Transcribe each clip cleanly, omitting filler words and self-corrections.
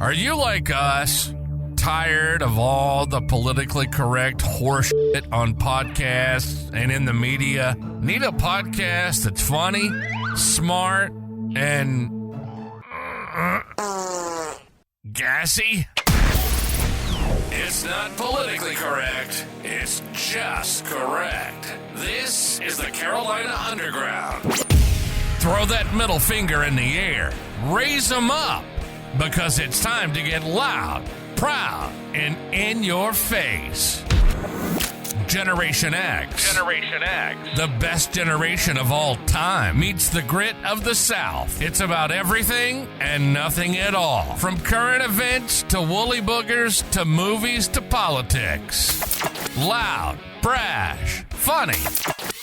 Are you like us? Tired of all the politically correct horseshit on podcasts and in the media? Need a podcast that's funny, smart, and gassy? It's not politically correct. It's just correct. This is the Carolina Underground. Throw that middle finger in the air. Raise them up. Because it's time to get loud, proud, and in your face. Generation X. Generation X. The best generation of all time meets the grit of the South. It's about everything and nothing at all. From current events to woolly boogers to movies to politics. Loud, brash, funny,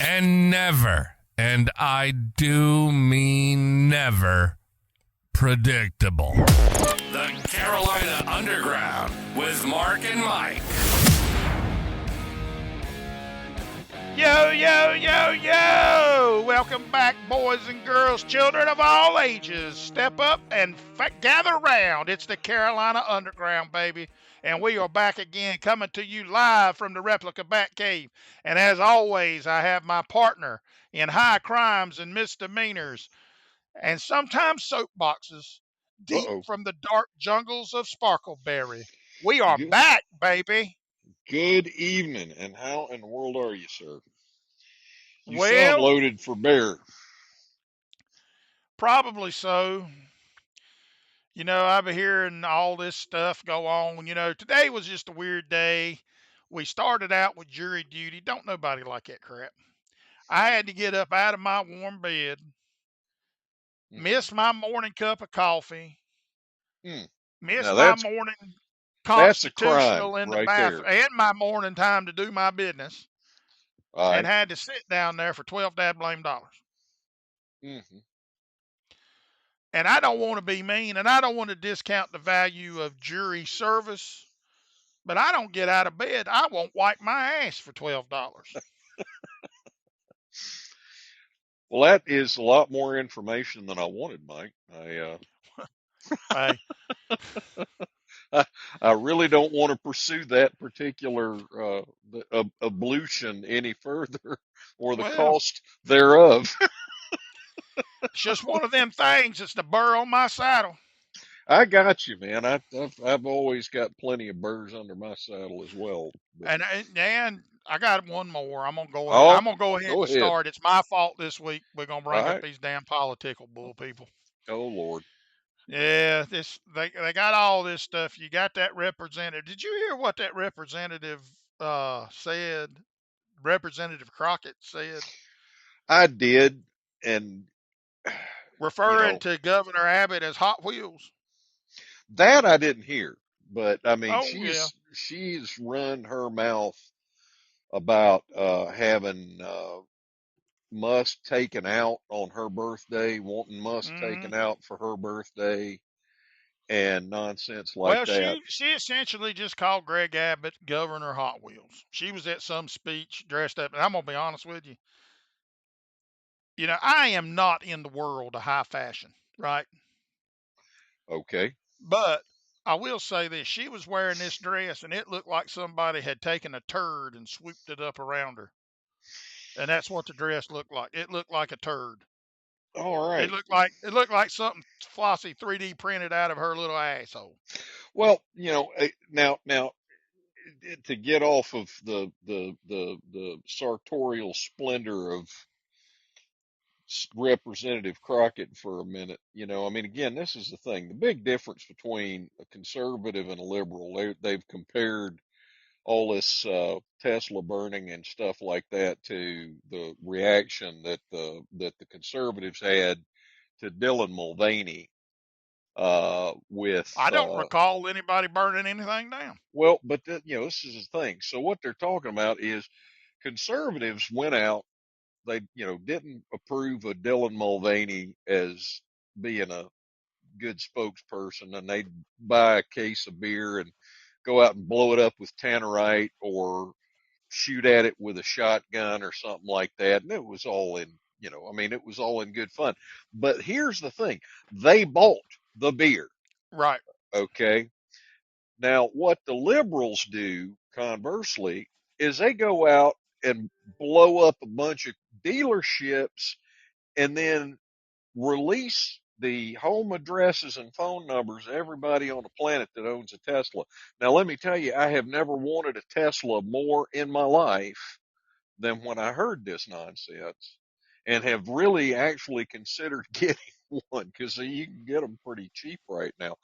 and never, and I do mean never, predictable. The Carolina Underground with Mark and Mike. Yo, yo, yo, yo! Welcome back, boys and girls, children of all ages. Step up and gather round. It's the Carolina Underground, baby. And we are back again, coming to you live from the replica Batcave. And as always, I have my partner in high crimes and misdemeanors, and sometimes soapboxes, deep from the dark jungles of Sparkleberry. We are back, baby. Good evening, and how in the world are you, sir? You Well, sound loaded for bear. Probably so. You know, I've been hearing all this stuff go on. You know, today was just a weird day. We started out with jury duty. Don't nobody like that crap. I had to get up out of my warm bed, miss my morning cup of coffee, miss my morning constitutional in the bathroom, and my morning time to do my business, and had to sit down there for $12 blame dollars. And I don't want to be mean, and I don't want to discount the value of jury service, but I don't get out of bed. I won't wipe my ass for $12. Well, that is a lot more information than I wanted, Mike. I really don't want to pursue that particular ablution any further, or the cost thereof. It's just one of them things. It's the burr on my saddle. I got you, man. I've always got plenty of burrs under my saddle as well. But. And I got one more. I'm gonna go ahead. I'm gonna go ahead and start. It's my fault this week. We're gonna bring up these damn political bull people. Oh Lord. Yeah, they got all this stuff. You got that representative. Did you hear what that representative said? Representative Crockett said. I did, and referring to Governor Abbott as Hot Wheels. That I didn't hear, but I mean, she's run her mouth about having Musk taken out on her birthday, wanting Musk taken out for her birthday, and nonsense like that. Well, she essentially just called Greg Abbott Governor Hot Wheels. She was at some speech dressed up, and I'm gonna be honest with you. You know, I am not in the world of high fashion, right? Okay. But I will say this. She was wearing this dress, and it looked like somebody had taken a turd and swooped it up around her. And that's what the dress looked like. It looked like a turd. All right. It looked like something Flossie 3D printed out of her little asshole. Well, you know, now to get off of the sartorial splendor of Representative Crockett for a minute, you know, I mean, again, this is the thing. The big difference between a conservative and a liberal, they've compared all this Tesla burning and stuff like that to the reaction that the conservatives had to Dylan Mulvaney with. I don't recall anybody burning anything down. Well, but you know, this is the thing. So what they're talking about is conservatives went out. They, you know, didn't approve of Dylan Mulvaney as being a good spokesperson, and they'd buy a case of beer and go out and blow it up with tannerite or shoot at it with a shotgun or something like that. And it was all in, you know, I mean, it was all in good fun. But here's the thing. They bought the beer. Right. Okay. Now, what the liberals do, conversely, is they go out and blow up a bunch of dealerships and then release the home addresses and phone numbers of everybody on the planet that owns a Tesla. Now, let me tell you, I have never wanted a Tesla more in my life than when I heard this nonsense, and have really actually considered getting one because you can get them pretty cheap right now.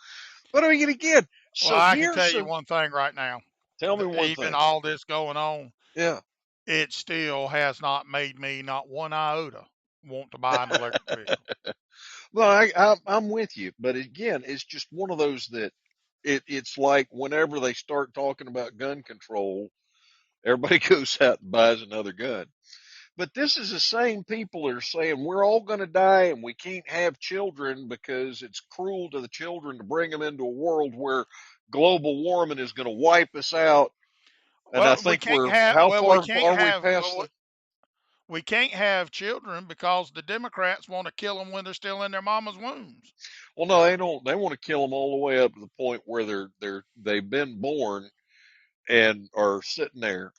But I mean, again, Well, so I can tell here's you a one thing right now. tell me one Even thing. all this going on, Yeah. it still has not made me not one iota want to buy an electric vehicle. Well, I'm with you, but again, it's just one of those that it's like whenever they start talking about gun control, everybody goes out and buys another gun. But this is the same people that are saying we're all going to die and we can't have children because it's cruel to the children to bring them into a world where global warming is going to wipe us out. And I Well, we think can't have. how Well, we far can't are we have. past Well, the, we can't have children because the Democrats want to kill them when they're still in their mama's wombs. well, no, they don't, they want to kill them all the way up to the point where they've been born and are sitting there,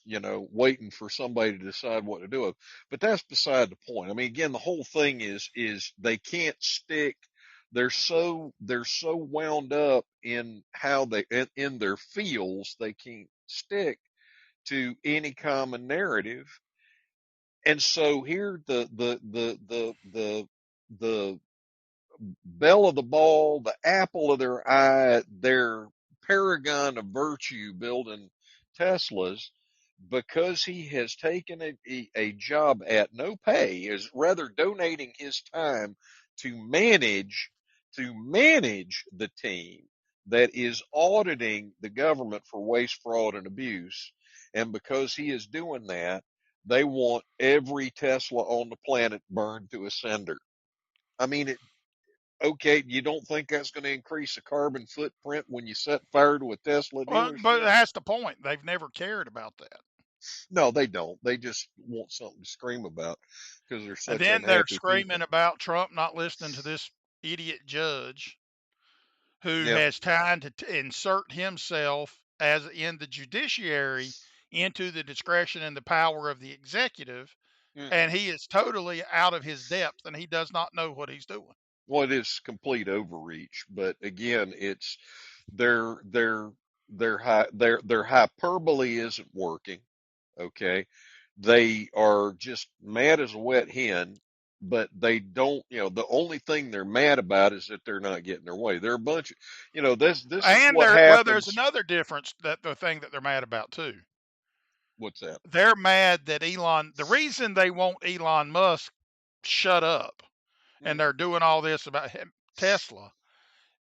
waiting for somebody to decide what to do with. But that's beside the point. I mean, again, the whole thing is they can't stick. They're so wound up in how in their feels they can't stick to any common narrative. And so here the belle of the ball, the apple of their eye, their paragon of virtue building Teslas, because he has taken a job at no pay, is rather donating his time to manage the team that is auditing the government for waste, fraud, and abuse. And because he is doing that, they want every Tesla on the planet burned to a cinder. I mean, okay, you don't think that's going to increase the carbon footprint when you set fire to a Tesla Well, but dealership? that's the point. They've never cared about that. No, they don't. They just want something to scream about because they're And such then they're unhappy screaming people. about Trump not listening to this idiot judge who Yeah. has tried to insert himself as in the judiciary into the discretion and the power of the executive, and Hmm. he is totally out of his depth and he does not know what he's doing. Well, it is complete overreach, but again, it's their their their hyperbole isn't working. Okay, they are just mad as a wet hen, but they don't. The only thing they're mad about is that they're not getting their way. They're a bunch of, this is And what there, well, there's happens. another difference, that the thing that they're mad about too. What's that? They're mad that the reason they want Elon Musk shut up and Hmm. they're doing all this about Tesla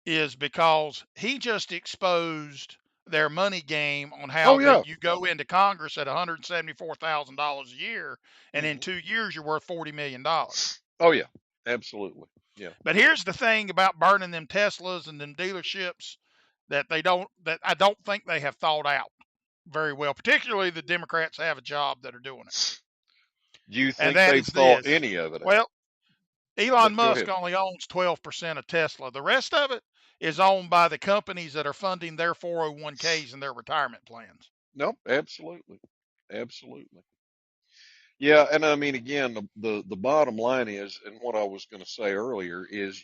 is because he just exposed their money game on how Oh yeah. that you go into Congress at $174,000 a year, and in Hmm. 2 years you're worth $40 million. Oh yeah. Absolutely. Yeah. But here's the thing about burning them Teslas and them dealerships that I don't think they have thought out very well. Particularly the Democrats have a job that are doing it, Do you and think that they've is thought this. any of it out? Well, Elon But go Musk ahead. only owns 12% of Tesla. The rest of it is owned by the companies that are funding their 401ks and their retirement plans. Nope. Absolutely. Absolutely. Yeah, and I mean, again, the bottom line is, and what I was going to say earlier is,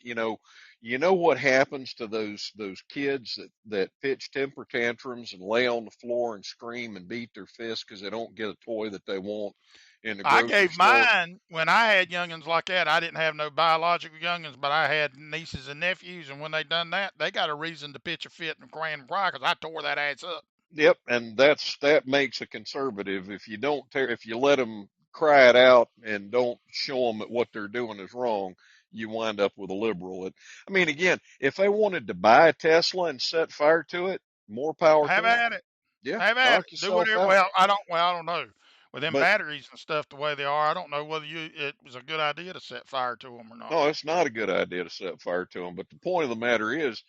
what happens to those kids that pitch temper tantrums and lay on the floor and scream and beat their fists because they don't get a toy that they want in the I grocery gave store. mine when I had youngins like that. I didn't have no biological youngins, but I had nieces and nephews, and when they done that, they got a reason to pitch a fit and cry and cry because I tore that ass up. Yep, and that makes a conservative. If you don't tear, if you let them cry it out and don't show them that what they're doing is wrong, you wind up with a liberal. I mean, again, if they wanted to buy a Tesla and set fire to it, more power to Have them. at it. Yeah, Have at knock it. Do yourself whatever. out. Well, I don't know. With them But batteries and stuff the way they are, I don't know whether it was a good idea to set fire to them or not. no, it's not a good idea to set fire to them. But the point of the matter is,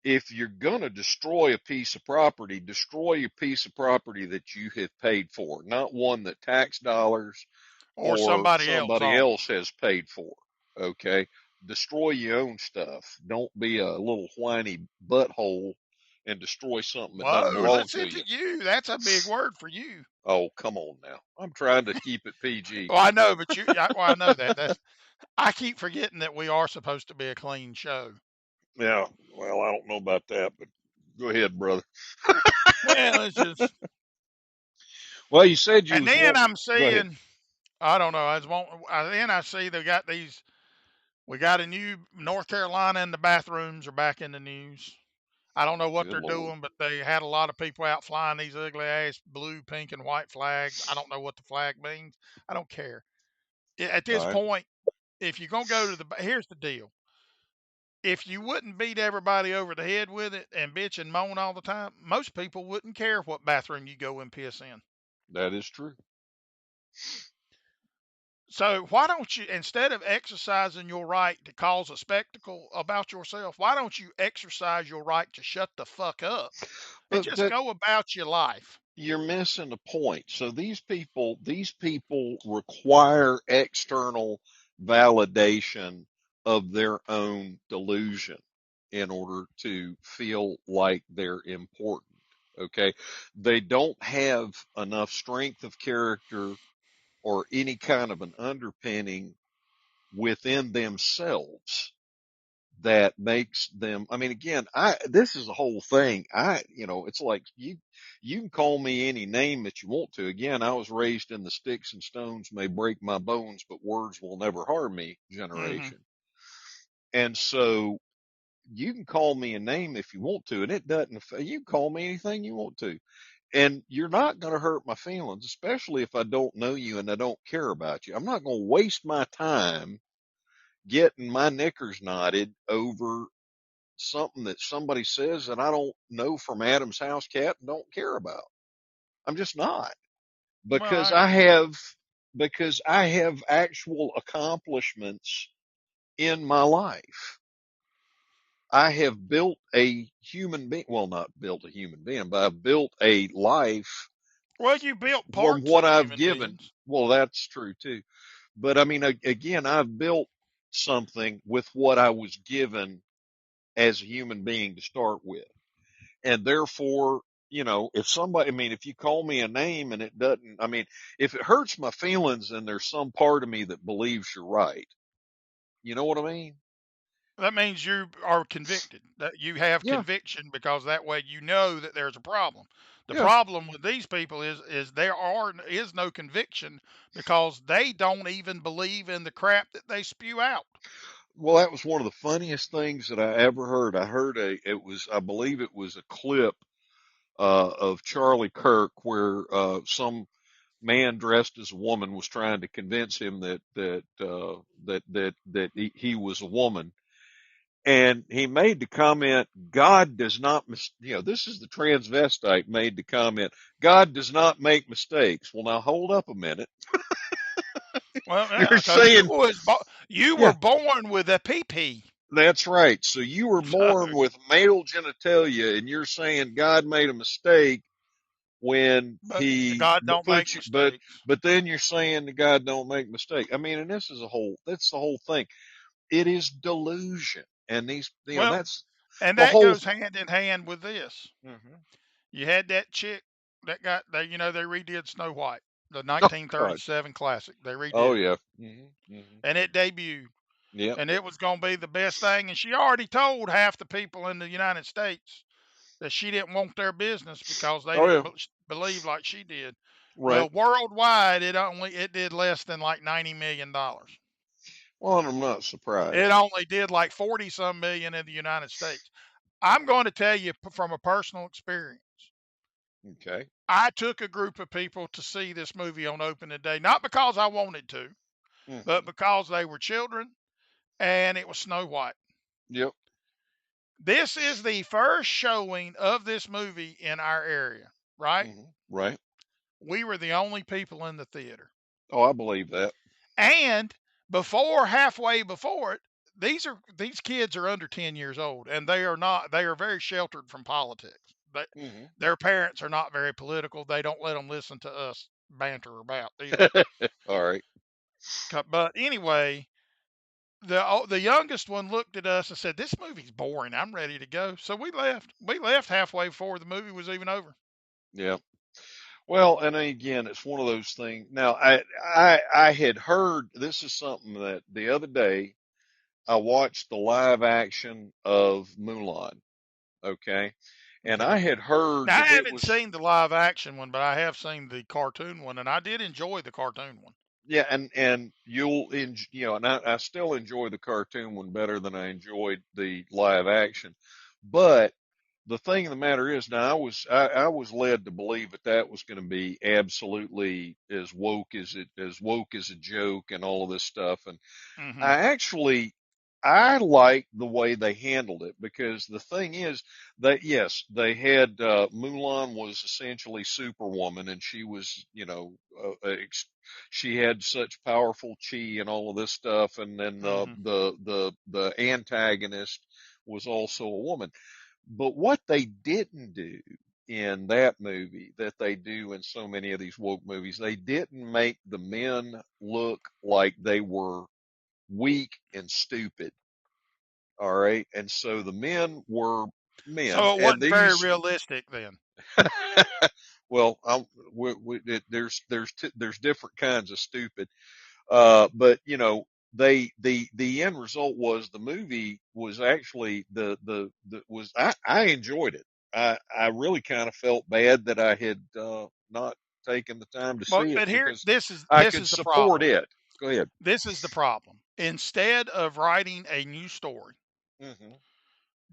if you're going to destroy a piece of property, destroy a piece of property that you have paid for, not one that tax dollars Or or somebody else somebody owns. else has paid for. Okay. Destroy your own stuff. Don't be a little whiny butthole and destroy something that doesn't Whoa, belong to listen to you. you. That's a big word for you. Oh, come on now. I'm trying to keep it PG. Well, I know, but I know that. I keep forgetting that we are supposed to be a clean show. Yeah, well, I don't know about that, but go ahead, brother. Well, it's just. Well, you said you And was then wanting. I'm Go ahead. seeing, I don't know. Then I see they got these. We got a new North Carolina, and the bathrooms are back in the news. I don't know what Good they're Lord. doing, but they had a lot of people out flying these ugly ass blue, pink, and white flags. I don't know what the flag means. I don't care. At All this right. point, if you're gonna go to here's the deal. If you wouldn't beat everybody over the head with it and bitch and moan all the time, most people wouldn't care what bathroom you go and piss in. That is true. So why don't you, instead of exercising your right to cause a spectacle about yourself, why don't you exercise your right to shut the fuck up and But just that go about your life? you're missing the point. So these people require external validation of their own delusion in order to feel like they're important. Okay. They don't have enough strength of character or any kind of an underpinning within themselves that makes them. I mean, again, this is the whole thing. It's like you can call me any name that you want to. Again, I was raised in the sticks and stones may break my bones, but words will never harm me Hmm. generation. And so you can call me a name if you want to, and it doesn't affect, you can call me anything you want to. And you're not going to hurt my feelings, especially if I don't know you and I don't care about you. I'm not going to waste my time getting my knickers knotted over something that somebody says that I don't know from Adam's house cat and don't care about. I'm just not Well, because I I agree. have actual accomplishments in my life. I have built a human being, well, not built a human being, but I've built a life Well, you built from parts what of I've human given. beings. Well, that's true too. But I mean, again, I've built something with what I was given as a human being to start with. And therefore, if somebody, I mean, if you call me a name and it doesn't, I mean, if it hurts my feelings, then there's some part of me that believes you're right. You know what I mean? That means you are convicted, that you have Yeah. conviction, because that way you know that there's a problem. The Yeah. problem with these people is is no conviction because they don't even believe in the crap that they spew out. Well, that was one of the funniest things that I ever heard. I believe it was a clip, of Charlie Kirk where, some man dressed as a woman was trying to convince him that he was a woman. And he made the comment, God does not, this is the transvestite made the comment, God does not make mistakes. Well, now hold up a minute. Well, You're yeah, because saying, you were yeah, born with a pee-pee. that's right. So you were born So, with male genitalia and you're saying God made a mistake when but he God don't make put you, mistakes. but then you're saying that God don't make mistakes. I mean, and that's the whole thing. It is delusion. And Well, that's and the that whole. goes hand in hand with this. Mhm. You had that chick that they redid Snow White, the Oh God. 1937 classic. They Oh redid it, yeah. Hmm. and it debuted, Yep. and it was going to be the best thing. And she already told half the people in the United States that she didn't want their business because they Oh didn't yeah. believe like she did. Right. Well, worldwide, it did less than like $90 million. Well, and I'm not It surprised. only did like 40 some million in the United States. I'm going to tell you from a personal experience. Okay. I took a group of people to see this movie on opening day, not because I wanted to, but Hmm. because they were children and it was Snow White. Yep. This is the first showing of this movie in our area, right? Right. We were the only people in the theater. Oh, I believe that. And halfway before it, these kids are under 10 years old and they are very sheltered from politics. But Hmm. their parents are not very political. They don't let them listen to us banter about either. All right. But anyway, the youngest one looked at us and said, "This movie's boring. I'm ready to go." So we left. We left halfway before the movie was even over. Yeah. Well, and again, it's one of those things. Now, I had heard this is something that the other day I watched the live action of Mulan. Okay. And Okay. I had heard Now I that it haven't was, seen the live action one, but I have seen the cartoon one, and I did enjoy the cartoon one. yeah, and and I still enjoy the cartoon one better than I enjoyed the live action. But the thing of the matter is, now I was led to believe that that was going to be absolutely as woke as a joke and all of this stuff. And Hmm. I actually I like the way they handled it because the thing is that yes, they had Mulan was essentially Superwoman and she was, she had such powerful chi and all of this stuff, and then Hmm. the antagonist was also a woman. But what they didn't do in that movie that they do in so many of these woke movies, they didn't make the men look like they were weak and stupid. All right. And so the men were men, So it and wasn't very these, realistic then. well, there's different kinds of stupid. But the end result was the movie was actually I enjoyed it. I really kind of felt bad that I had, not taken the time to But see it but here, because this is I this could is the support problem. it. Go ahead. This is the problem. Instead of writing a new story, Hmm.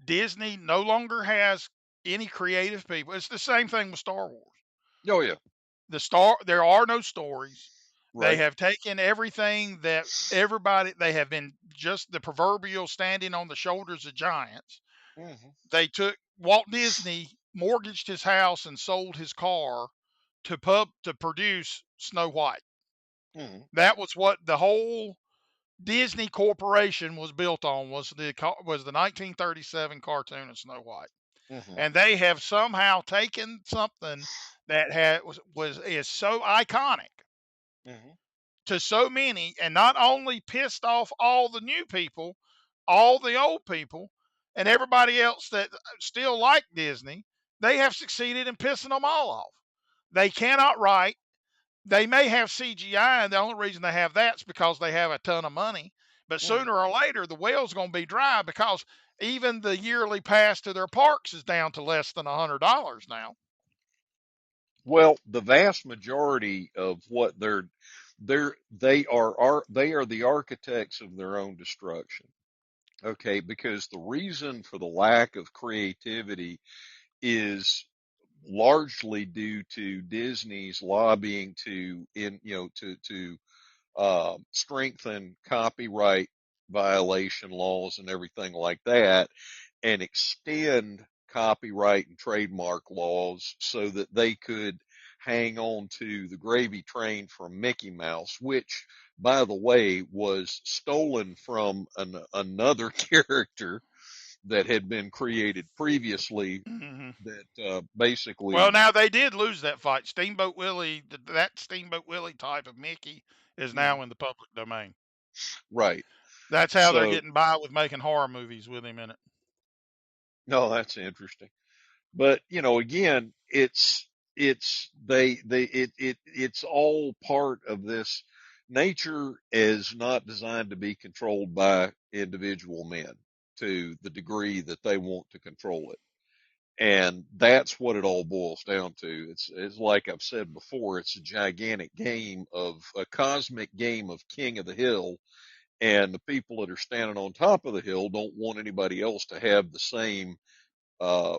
Disney no longer has any creative people. It's the same thing with Star Wars. Oh yeah. There are no stories. They Right. have taken everything that everybody they have been just the proverbial standing on the shoulders of giants. Hmm. They took Walt Disney mortgaged his house and sold his car to produce Snow White. Hmm. That was what the whole Disney Corporation was built on was the 1937 cartoon of Snow White. Hmm. And they have somehow taken something that is so iconic Hmm. to so many and not only pissed off all the new people, all the old people, and everybody else that still like Disney, they have succeeded in pissing them all off. They cannot write. They may have CGI, and the only reason they have that's because they have a ton of money. But Hmm. sooner or later, the well's going to be dry because even the yearly pass to their parks is down to less than $100 now. Well, the vast majority of what they are the architects of their own destruction. Okay, because the reason for the lack of creativity is largely due to Disney's lobbying to strengthen copyright violation laws and everything like that, and extend copyright and trademark laws so that they could hang on to the gravy train from Mickey Mouse, which, by the way, was stolen from another character that had been created previously Hmm. that Well, basically. now they did lose that fight. Steamboat Willie, that Steamboat Willie type of Mickey is Mhm. now in the public domain. Right. That's how they're So, getting by with making horror movies with him in it. no, that's interesting. But again, it's all part of this. Nature is not designed to be controlled by individual men to the degree that they want to control it. And that's what it all boils down to. It's like I've said before, it's a gigantic game of a cosmic game of king of the hill, and the people that are standing on top of the hill don't want anybody else to have the same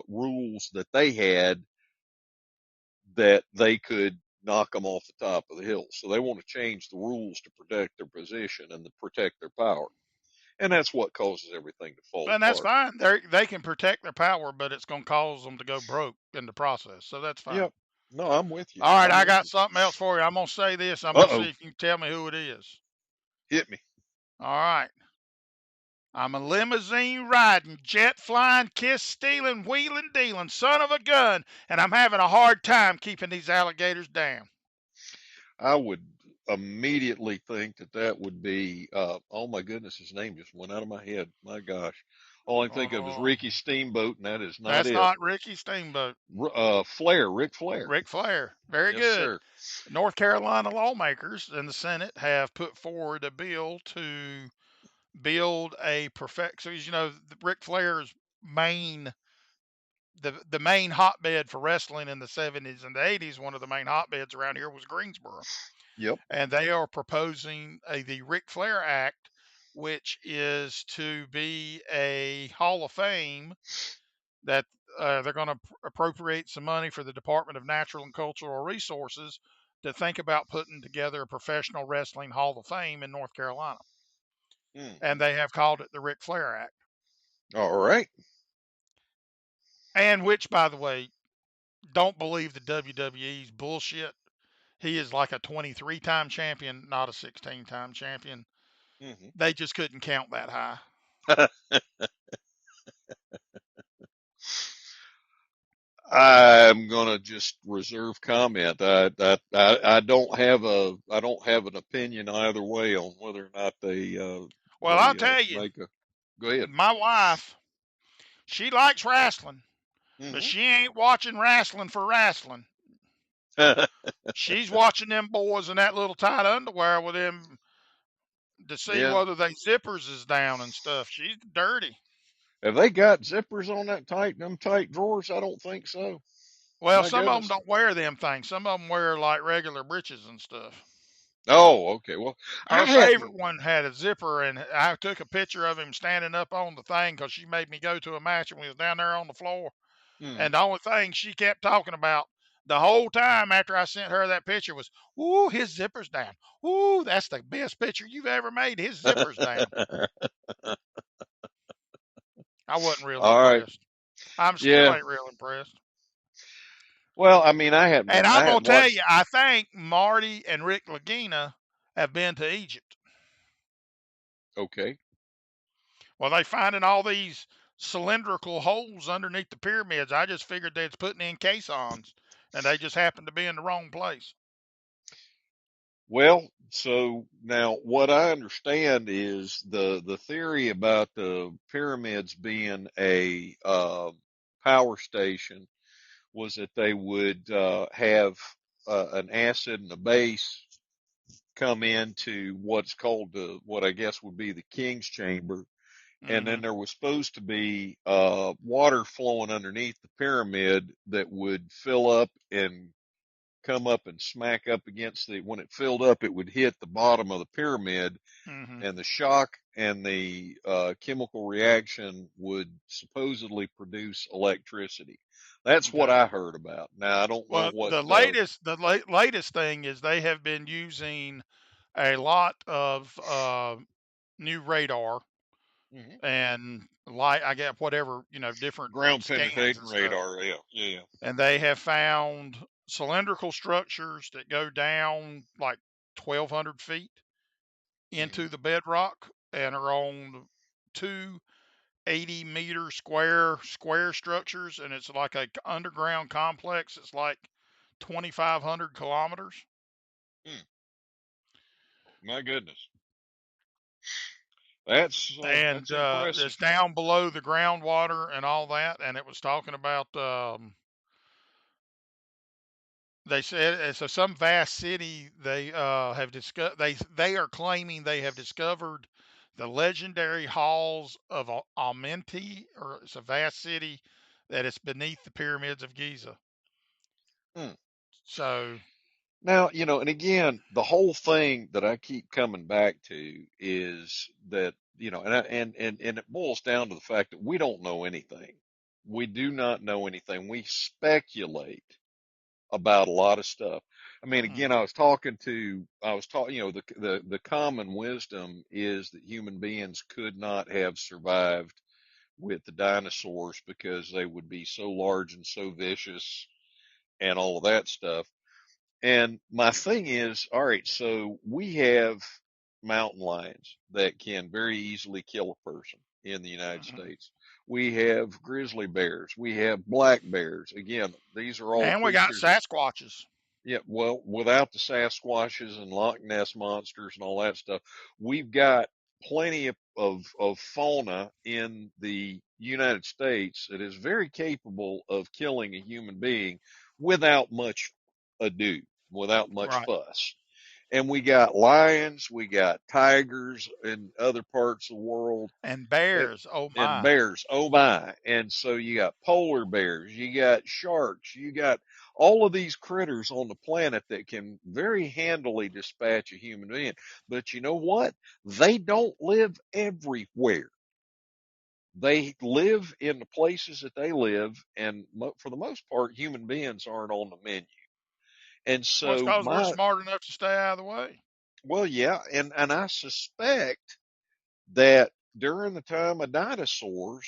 rules that they had, that they could knock them off the top of the hill. So they want to change the rules to protect their position and to protect their power. And that's what causes everything to fall And that's apart. fine. They can protect their power, but it's going to cause them to go broke in the process. So that's fine. Yep. No, I'm with you. All right, I'm I with got you. something else for you. I'm going to say this. I'm Uh going to oh. see if you can tell me who it is. Hit me. All right. I'm a limousine riding, jet flying, kiss stealing, wheeling dealing, son of a gun, and I'm having a hard time keeping these alligators down. I would. immediately think that that would be, oh my goodness, his name just went out of my head. My gosh. All I can think of is Oh, Ricky Steamboat, and that is not that's it. not Ricky Steamboat. Flair, Ric Flair. Ric Flair. Very Yes, good. sir. North Carolina lawmakers in the Senate have put forward a bill to build a perfect. So, you know, Ric Flair's main the main hotbed for wrestling in the 70s and the 80s, one of the main hotbeds around here was Greensboro. Yep. And they are proposing the Ric Flair Act, which is to be a Hall of Fame that they're going to appropriate some money for the Department of Natural and Cultural Resources to think about putting together a professional wrestling Hall of Fame in North Carolina. Mm. And they have called it the Ric Flair Act. All right. And which, by the way, don't believe the WWE's bullshit. He is like a 23-time champion, not a 16-time champion. Hmm. They just couldn't count that high. I'm gonna just reserve comment. I don't have an opinion either way on whether or not Well, I'll tell you, make a. Go ahead. my wife, she likes wrestling, but Hmm. she ain't watching wrestling for wrestling. She's watching them boys in that little tight underwear with them to see Yeah. whether they zippers is down and stuff. She's dirty. Have they got zippers on them tight drawers? I don't think so. Well, My some of them goodness. don't wear them things. Some of them wear like regular breeches and stuff. Oh, okay. Well, I Her favorite hadn't. one had a zipper, and I took a picture of him standing up on the thing because she made me go to a match and we was down there on the floor. Hmm. And the only thing she kept talking about the whole time after I sent her that picture was, "Ooh, his zipper's down. Ooh, that's the best picture you've ever made. His zipper's down." I wasn't real All right. impressed. I'm still Yeah. ain't real impressed. Well, I mean, And I I'm gonna hadn't tell watched. you, I think Marty and Rick Lagina have been to Egypt. Okay. Well, they finding all these cylindrical holes underneath the pyramids. I just figured they was putting in caissons, and they just happened to be in the wrong place. Well, so now what I understand is the theory about the pyramids being a power station was that they would have an acid and a base come into what's called what I guess would be the king's chamber, and Hmm. then there was supposed to be water flowing underneath the pyramid that would fill up and come up and smack up against when it filled up, it would hit the bottom of the pyramid, Hmm. and the shock and the chemical reaction would supposedly produce electricity. That's what Okay. I heard about. Now I don't know Well, what. the latest thing is they have been using a lot of new radar Mhm. and light. I get whatever different Ground scans penetrating and stuff, radar. Yeah, yeah, and they have found cylindrical structures that go down like 1,200 feet yeah. Hmm. into the bedrock and are on two 80-meter square structures, and it's like a underground complex. It's like 2,500 kilometers, Hmm. My goodness, and that's impressive. it's down below the groundwater and all that. And it was talking about they said it's some vast city they have discovered. They are claiming they have discovered the legendary halls of Amenti, or it's a vast city that is beneath the pyramids of Giza. Hmm. So, Now, and again, the whole thing that I keep coming back to is that, and it boils down to the fact that we don't know anything. We do not know anything. We speculate about a lot of stuff. I mean, again, mhm, I was talking, the common wisdom is that human beings could not have survived with the dinosaurs because they would be so large and so vicious and all of that stuff. And my thing is, all right, so we have mountain lions that can very easily kill a person in the United mhm. States. We have grizzly bears. We have black bears. Again, these are all And we got creatures. Sasquatches. Yeah, well, without the Sasquatches and Loch Ness monsters and all that stuff, we've got plenty of fauna in the United States that is very capable of killing a human being without much ado, without much Right. fuss. And we got lions, we got tigers in other parts of the world, And and, bears, oh and my. bears. Oh my. And so you got polar bears, you got sharks, you got all of these critters on the planet that can very handily dispatch a human being. But you know what? They don't live everywhere. They live in the places that they live, and for the most part, human beings aren't on the menu. And Well, it's so because we're my, smart enough to stay out of the way. well, yeah, and I suspect that during the time of dinosaurs,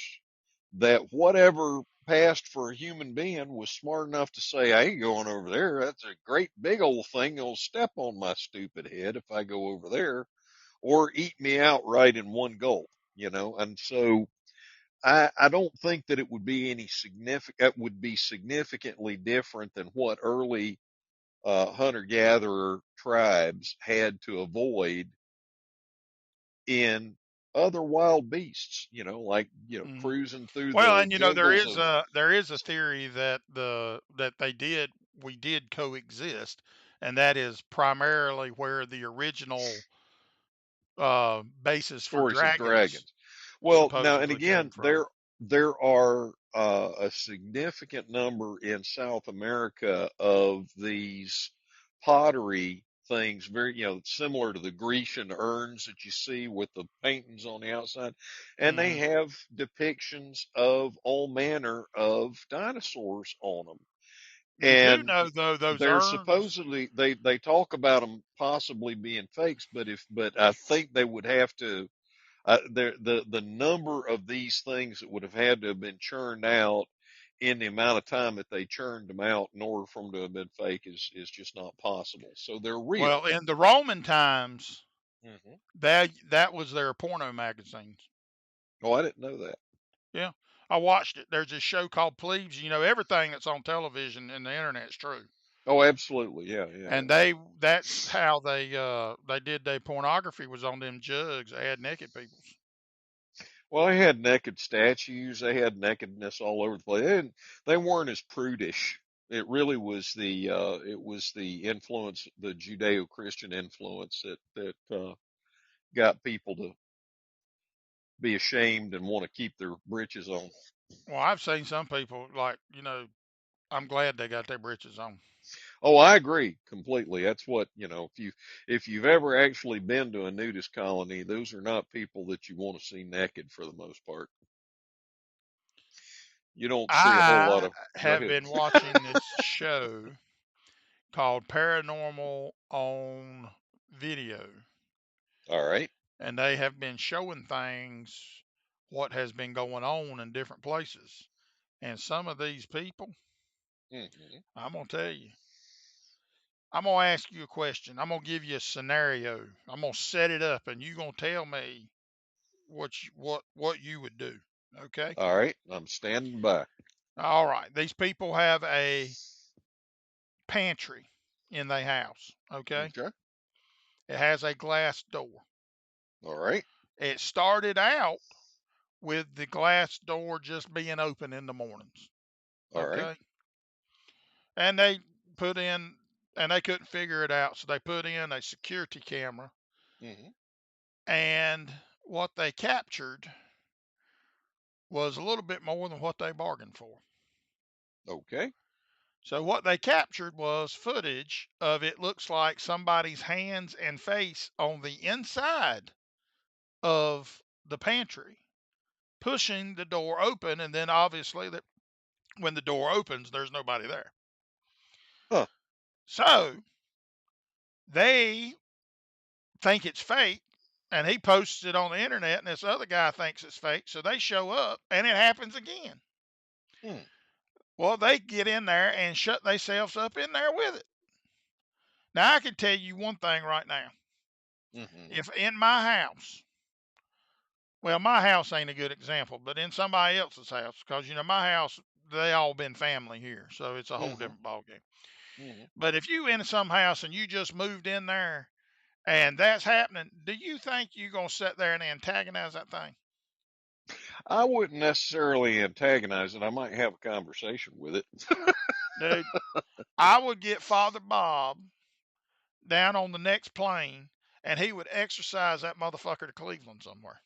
that whatever passed for a human being was smart enough to say, I ain't going over there. That's a great big old thing that'll step on my stupid head if I go over there, or eat me outright in one gulp, you know? And so I don't think that it would be any significant, would be significantly different than what early hunter gatherer tribes had to avoid in other wild beasts, like, Hmm. cruising through Well, the and jungles of there is a theory that we did coexist, and that is primarily where the original basis for stories of dragons dragons. Well, now and supposedly came again, from. there are a significant number in South America of these pottery things, very similar to the Grecian urns that you see with the paintings on the outside, and they Hmm. have depictions of all manner of dinosaurs on them. You do And know though those they're urns. supposedly they talk about them possibly being fakes, but I think they would have to the number of these things that would have had to have been churned out in the amount of time that they churned them out in order for them to have been fake is just not possible. So they're real. Well, in the Roman times, Hmm. that was their porno magazines. Oh, I didn't know that. Yeah, I watched it. There's this show called Plebes. You know, everything that's on television and the internet's true. Oh, absolutely. Yeah, yeah, And yeah. that's how they did their pornography was on them jugs. They had naked peoples. Well, they had naked statues. They had nakedness all over the place. They weren't as prudish. It really was the influence, the Judeo-Christian influence that got people to be ashamed and want to keep their britches on. Well, I've seen some people like, I'm glad they got their britches on. Oh, I agree completely. That's what, if you've ever actually been to a nudist colony, those are not people that you want to see naked for the most part. You don't see a whole lot I of, go have ahead. been watching this show called Paranormal on Video, All right. and they have been showing things what has been going on in different places. And some of these people, Hmm. I'm gonna tell you, I'm gonna ask you a question. I'm gonna give you a scenario. I'm gonna set it up, and you're gonna tell me what you would do. Okay. All right. I'm standing by. All right. These people have a pantry in their house. Okay. Okay. It has a glass door. All right. It started out with the glass door just being open in the mornings. All right. Okay. And they put in, and they couldn't figure it out. So they put in a security camera. Hmm. And what they captured was a little bit more than what they bargained for. Okay. So what they captured was footage of it looks like somebody's hands and face on the inside of the pantry pushing the door open, and then obviously that when the door opens there's nobody there. Huh. So they think it's fake, and he posts it on the internet, and this other guy thinks it's fake, so they show up and it happens again. Hmm. Well, they get in there and shut themselves up in there with it. Now I can tell you one thing right now. Hmm. If in my house, well, my house ain't a good example, but in somebody else's house, because my house, they all been family here, so it's a whole Hmm. different ballgame. Mhm. But if you in some house and you just moved in there and that's happening, do you think you're gonna sit there and antagonize that thing? I wouldn't necessarily antagonize it. I might have a conversation with it. Dude, I would get Father Bob down on the next plane and he would exercise that motherfucker to Cleveland somewhere.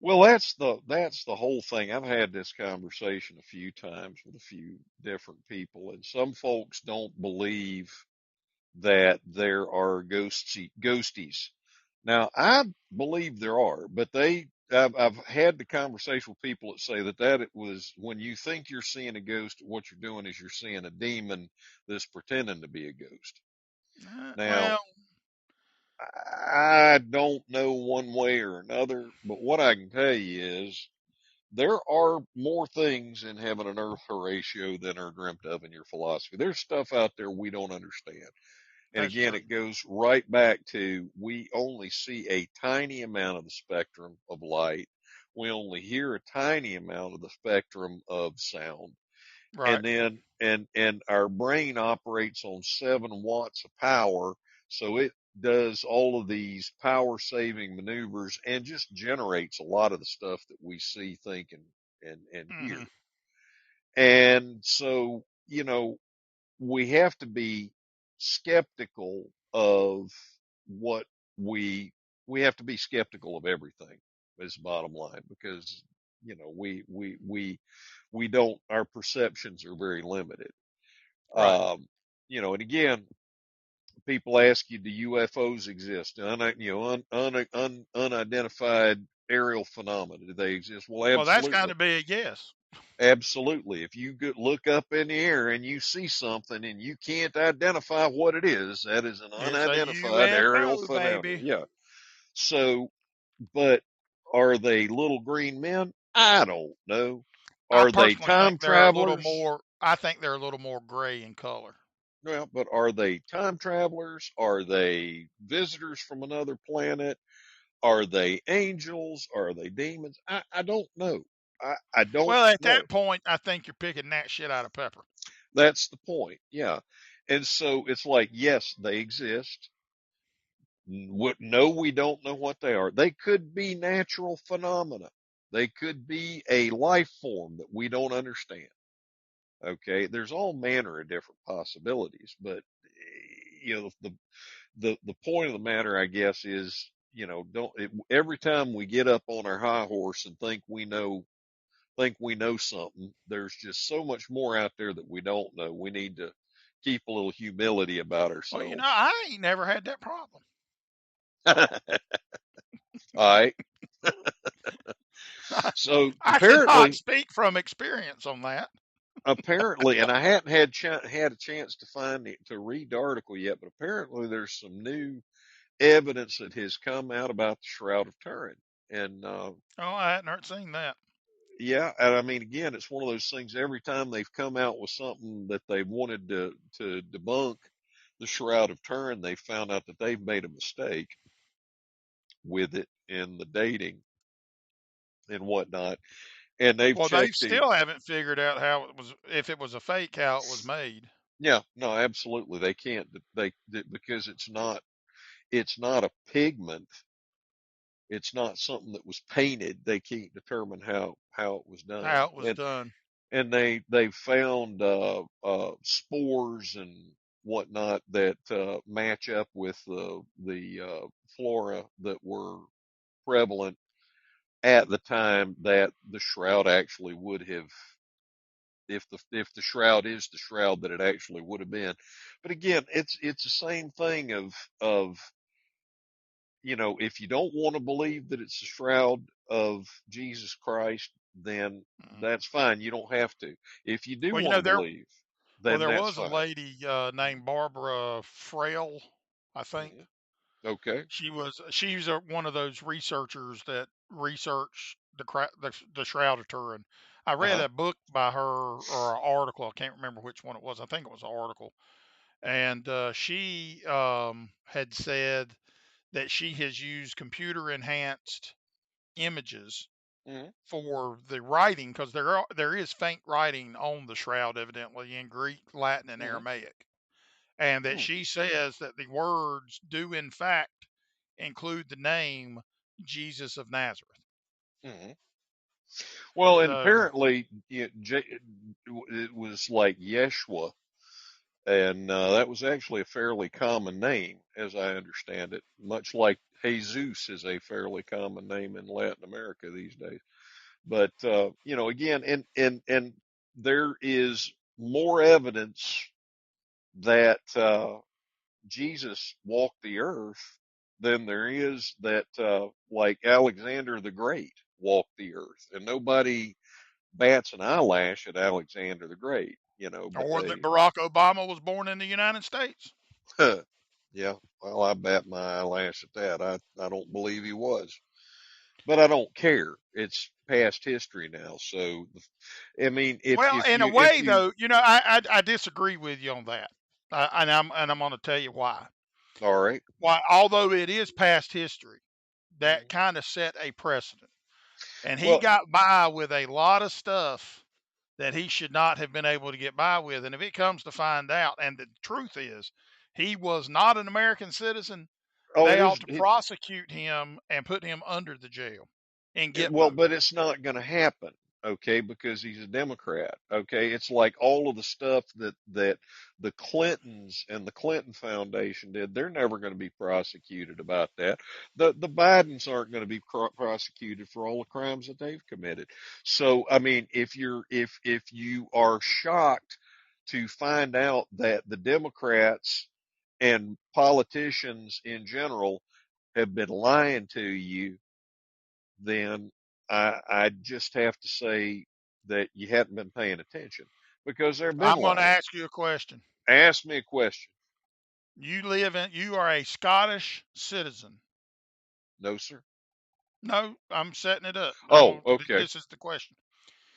Well, that's the whole thing. I've had this conversation a few times with a few different people, and some folks don't believe that there are ghosties. Now, I believe there are, but I've had the conversation with people that say that it was when you think you're seeing a ghost, what you're doing is you're seeing a demon that's pretending to be a ghost. Now, Well, I don't know one way or another, but what I can tell you is there are more things in heaven and earth, Horatio, than are dreamt of in your philosophy. There's stuff out there we don't understand. And that's again, true. it goes right back to we only see a tiny amount of the spectrum of light. We only hear a tiny amount of the spectrum of sound. Right. And then, and our brain operates on 7 watts of power. So it does all of these power saving maneuvers and just generates a lot of the stuff that we see, think, and hear. Hmm. And so, we have to be skeptical of what we we have to be skeptical of everything is the bottom line because we don't our perceptions are very limited. Right. um and again, people ask you, do UFOs exist? Unidentified aerial phenomena, do they exist? Well, Well, that's got absolutely. to be a yes. Absolutely. If you look up in the air and you see something and you can't identify what it is, that is an It's a unidentified aerial UFO, phenomenon. baby. Yeah. So, but are they little green men? I don't know. I Are they personally think time they're a little travelers? more. I think they're a little more gray in color. Well, but are they time travelers? Are they visitors from another planet? Are they angels? Are they demons? I don't know. I don't Well, at know. that point, I think you're picking that shit out of pepper. That's the point. Yeah. And so it's like, yes, they exist. No, we don't know what they are. They could be natural phenomena. They could be a life form that we don't understand. Okay. There's all manner of different possibilities, but the point of the matter, I guess, is, every time we get up on our high horse and think we know something, there's just so much more out there that we don't know. We need to keep a little humility about Well, ourselves. I ain't never had that problem. All right. So I cannot apparently, speak from experience on that. and I hadn't had a chance to to read the article yet, but apparently there's some new evidence that has come out about the Shroud of Turin. And Oh, I hadn't heard seen that. yeah, and I mean, again, it's one of those things. Every time they've come out with something that they wanted to debunk the Shroud of Turin, they found out that they've made a mistake with it in the dating and whatnot, and they've Well, they checked the. still haven't figured out how it was, if it was a fake, how it was made. Yeah, no, absolutely, they can't. Because it's not a pigment. It's not something that was painted. They can't determine how it was done, How it was done. and they found spores and whatnot that match up with the flora that were prevalent at the time that the shroud actually would have, if the shroud is the shroud that it actually would have been. But again, it's the same thing of if you don't want to believe that it's the shroud of Jesus Christ, then Mhm. that's fine. You don't have to. If you do Well, want to there believe, well then there that's was a fine. lady named Barbara Frail, I think. Mhm. Okay. She's one of those researchers that research the Shroud of Turin. I Uh read huh. a book by her or an article. I can't remember which one it was. I think it was an article, and she had said that she has used computer enhanced images Mhm. for the writing, because there is faint writing on the shroud, evidently in Greek, Latin, and Mhm. Aramaic, and that Hmm. she says that the words do in fact include the name Jesus of Nazareth. Mhm. Well, and So, apparently it was like Yeshua, and that was actually a fairly common name, as I understand it, much like Jesus is a fairly common name in Latin America these days. But again, and there is more evidence that Jesus walked the earth than there is that like Alexander the Great walked the earth, and nobody bats an eyelash at Alexander the Great, but or that they, Barack Obama was born in the United States. yeah, well, I bat my eyelash at that. I don't believe he was, but I don't care. It's past history now. So, I mean, Well, in a if way, you, though, I disagree with you on that, and I'm going to tell you why. all right, Why, although it is past history, that mhm. kind of set a precedent, and he Well, got by with a lot of stuff that he should not have been able to get by with. And if it comes to find out, and the truth is, he was not an American citizen, oh, they ought to prosecute him and put him under the jail in Well, Gitmo. but it's not going to happen, okay, because he's a Democrat, okay? It's like all of the stuff that the Clintons and the Clinton Foundation did. They're never going to be prosecuted about that. The Bidens aren't going to be prosecuted for all the crimes that they've committed. So, I mean, if you are shocked to find out that the Democrats and politicians in general have been lying to you, then I just have to say that you hadn't been paying attention because they've been I'm going to lying. ask you a question. Ask me a question. You are a Scottish citizen. No, sir. No, I'm setting it up. Oh, okay. This is the question.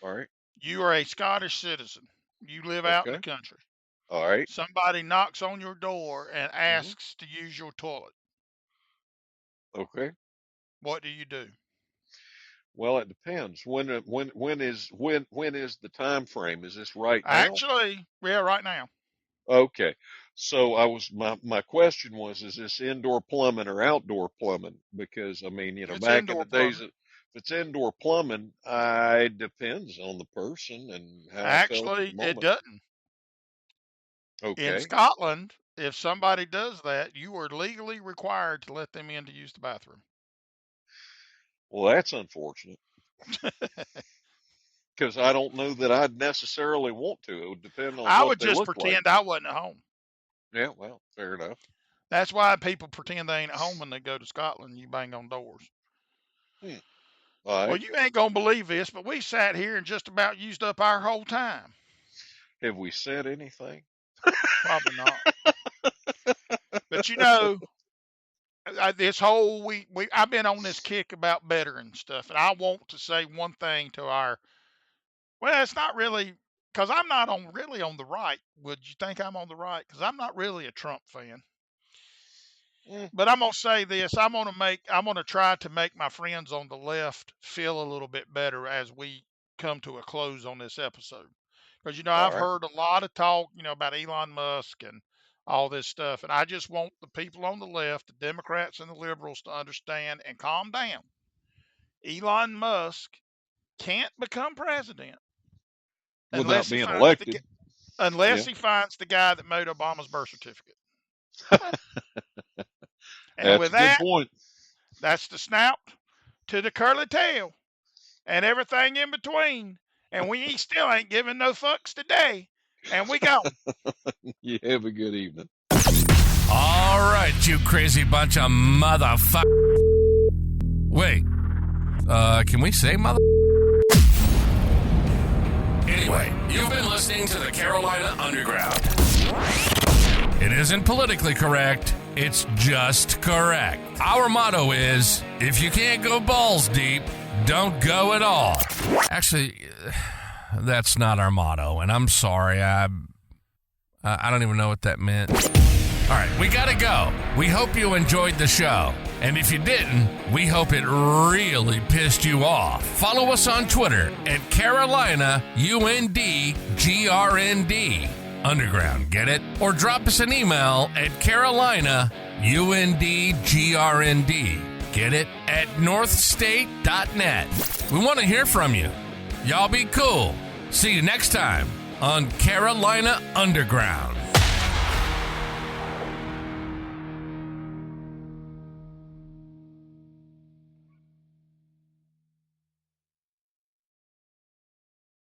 All right. You are a Scottish citizen. You live out in the Okay. country. All right. Somebody knocks on your door and Mm-hmm. asks to use your toilet. Okay. What do you do? Well, it depends. When is the time frame? Is this right now? Actually, yeah, right now. Okay. So my question was, is this indoor plumbing or outdoor plumbing? Because I mean, It's back in indoor the days, plumbing. if it's indoor plumbing, I depends on the person and how I felt at the Actually, it moment. doesn't. In Okay. Scotland, if somebody does that, you are legally required to let them in to use the bathroom. Well, that's unfortunate because I don't know that I'd necessarily want to. It would depend on I what would they just look like. pretend I wasn't at home. Yeah, well, fair enough. That's why people pretend they ain't at home when they go to Scotland. You bang on doors. Hmm. All Well, right. you ain't gonna believe this, but we sat here and just about used up our whole time. Have we said anything? Probably not. But this whole week, I've been on this kick about bettering stuff, and I want to say one thing to our. Well, it's not really because I'm not really on the right. Would you think I'm on the right? Because I'm not really a Trump fan. Mm, But I'm gonna say this. I'm gonna try to make my friends on the left feel a little bit better as we come to a close on this episode. Because all I've right. heard a lot of talk, about Elon Musk and all this stuff, and I just want the people on the left, the Democrats and the liberals, to understand and calm down. Elon Musk can't become president Without unless he being finds elected. Yeah, he finds the guy that made Obama's birth certificate. And that's with a good that, point. that's the snout to the curly tail and everything in between. And we still ain't giving no fucks today. And we gone. You have a good evening. All right, you crazy bunch of motherfuck. Wait, can we say mother? Anyway, you've been listening to the Carolina Underground. It isn't politically correct, it's just correct. Our motto is, if you can't go balls deep, don't go at all. Actually, that's not our motto, and I'm sorry, I don't even know what that meant. All right, we gotta go. We hope you enjoyed the show. And if you didn't, we hope it really pissed you off. Follow us on Twitter at Carolina UNDGRND. Underground, get it? Or drop us an email at Carolina UNDGRND. Get it? At northstate.net. We want to hear from you. Y'all be cool. See you next time on Carolina Underground.